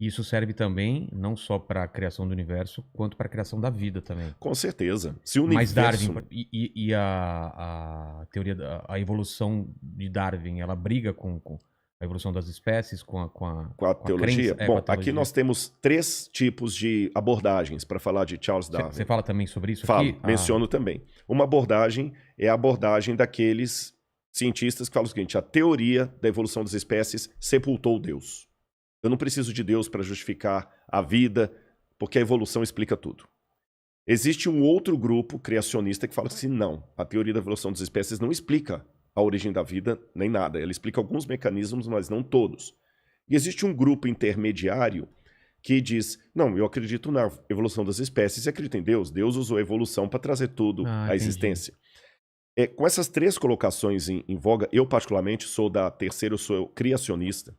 Isso serve também não só para a criação do universo, quanto para a criação da vida também. Com certeza. Se o Mas Darwin universo... e a teoria a evolução de Darwin, ela briga com a evolução das espécies, com Com a a crença, teologia? com Bom, a aqui teologia. nós temos 3 tipos de abordagens para falar de Charles Darwin. Você fala também sobre isso Falo, aqui? menciono também. Uma abordagem é a abordagem daqueles cientistas que falam o seguinte: a teoria da evolução das espécies sepultou Deus. Eu não preciso de Deus para justificar a vida, porque a evolução explica tudo. Existe um outro grupo criacionista que fala assim: não, a teoria da evolução das espécies não explica a origem da vida, nem nada. Ela explica alguns mecanismos, mas não todos. E existe um grupo intermediário que diz: não, eu acredito na evolução das espécies e acredito em Deus. Deus usou a evolução para trazer tudo à entendi. existência. Com essas 3 colocações em voga, eu particularmente sou da terceira, eu sou criacionista.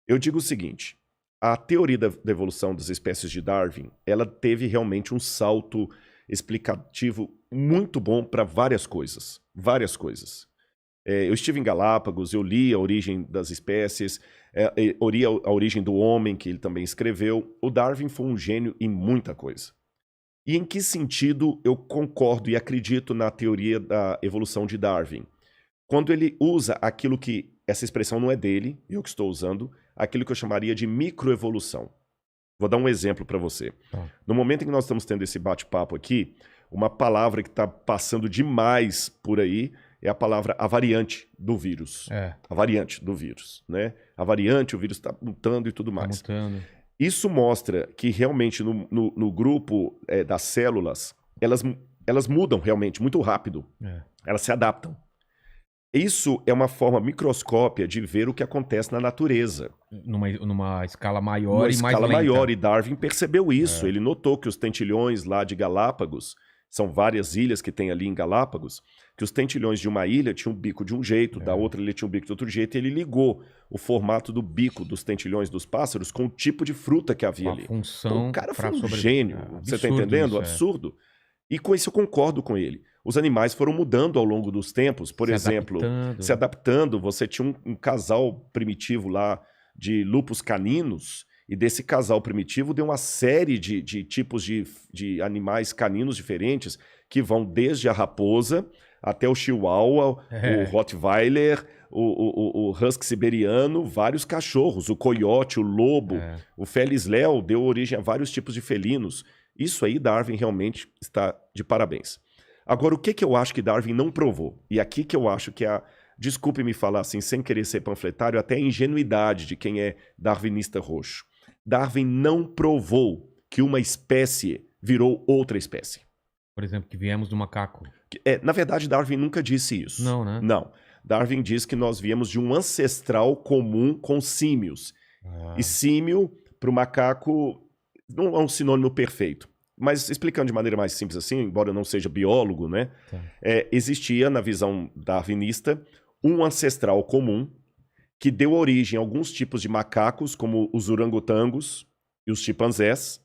Eu digo o seguinte: a teoria da evolução das espécies de Darwin, ela teve realmente um salto explicativo muito bom para várias coisas. Várias coisas. Eu estive em Galápagos, eu li a origem das espécies, eu li a origem do homem, que ele também escreveu. O Darwin foi um gênio em muita coisa. E em que sentido eu concordo e acredito na teoria da evolução de Darwin? Quando ele usa aquilo que, essa expressão não é dele, eu que estou usando, aquilo que eu chamaria de microevolução. Vou dar um exemplo para você. No momento em que nós estamos tendo esse bate-papo aqui, uma palavra que está passando demais por aí é a palavra a variante do vírus. A variante do vírus, né? A variante, o vírus está mutando e tudo mais. Isso mostra que realmente no grupo das células, elas mudam realmente muito rápido. Elas se adaptam. Isso é uma forma microscópia de ver o que acontece na natureza. Numa escala maior Numa e mais escala lenta. maior, e Darwin percebeu isso. Ele notou que os tentilhões lá de Galápagos, são várias ilhas que tem ali em Galápagos, que os tentilhões de uma ilha tinham um bico de um jeito, da outra ilha tinha um bico de outro jeito, e ele ligou o formato do bico dos tentilhões dos pássaros com o tipo de fruta que havia ali. Função, o cara foi um gênio, você tá entendendo? Absurdo. E com isso eu concordo com ele. Os animais foram mudando ao longo dos tempos, por exemplo, se adaptando. Você tinha um casal primitivo lá de lupus caninos, e desse casal primitivo deu uma série de tipos de animais caninos diferentes, que vão desde a raposa até o chihuahua, o rottweiler, o husky siberiano, vários cachorros, o coiote, o lobo, o felis leu deu origem a vários tipos de felinos. Isso aí Darwin realmente está de parabéns. Agora, o que eu acho que Darwin não provou? E aqui que eu acho que desculpe-me falar assim, sem querer ser panfletário, até a ingenuidade de quem é darwinista roxo. Darwin não provou que uma espécie virou outra espécie. Por exemplo, que viemos do macaco. Na verdade, Darwin nunca disse isso. Não, né? Não. Darwin diz que nós viemos de um ancestral comum com símios. E símio, para o macaco, não é um sinônimo perfeito. Mas explicando de maneira mais simples assim, embora eu não seja biólogo, né? Existia, na visão darwinista, um ancestral comum que deu origem a alguns tipos de macacos, como os orangotangos e os chimpanzés.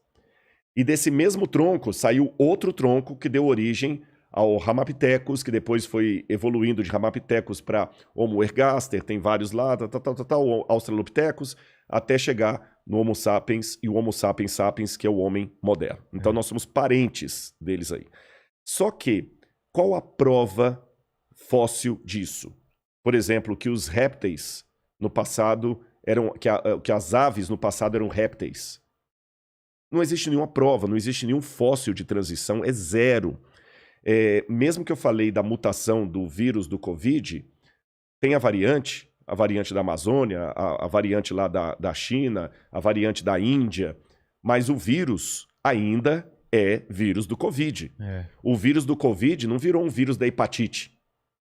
E desse mesmo tronco saiu outro tronco que deu origem ao Ramapithecus, que depois foi evoluindo de Ramapithecus para Homo ergaster, tem vários lá, Australopithecus, até chegar no Homo sapiens e o Homo sapiens sapiens, que é o homem moderno. Então nós somos parentes deles aí. Só que, qual a prova fóssil disso? Por exemplo, que os répteis no passado que as aves no passado eram répteis. Não existe nenhuma prova, não existe nenhum fóssil de transição, é zero. Mesmo que eu falei da mutação do vírus do Covid, tem a variante da Amazônia, a variante lá da China, a variante da Índia, mas o vírus ainda é vírus do Covid. O vírus do Covid não virou um vírus da hepatite.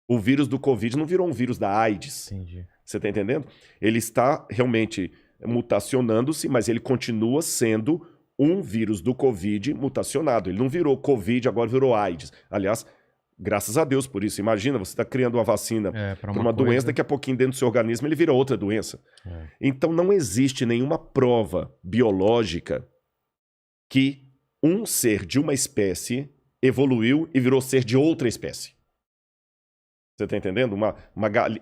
O vírus do Covid não virou um vírus da AIDS. Entendi. Você está entendendo? Ele está realmente mutacionando-se, mas ele continua sendo um vírus do Covid mutacionado. Ele não virou Covid, agora virou AIDS. Aliás, graças a Deus por isso. Imagina, você está criando uma vacina para uma doença, daqui a pouquinho dentro do seu organismo ele vira outra doença. Então não existe nenhuma prova biológica que um ser de uma espécie evoluiu e virou ser de outra espécie. Você está entendendo?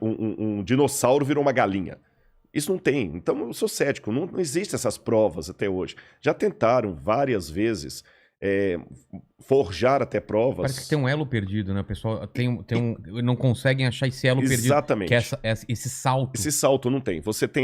Um dinossauro virou uma galinha. Isso não tem. Então eu sou cético, não existem essas provas até hoje. Já tentaram várias vezes forjar até provas. Parece que tem um elo perdido, né? O pessoal não conseguem achar esse elo perdido. Exatamente. Que é esse salto. Esse salto não tem. Você tem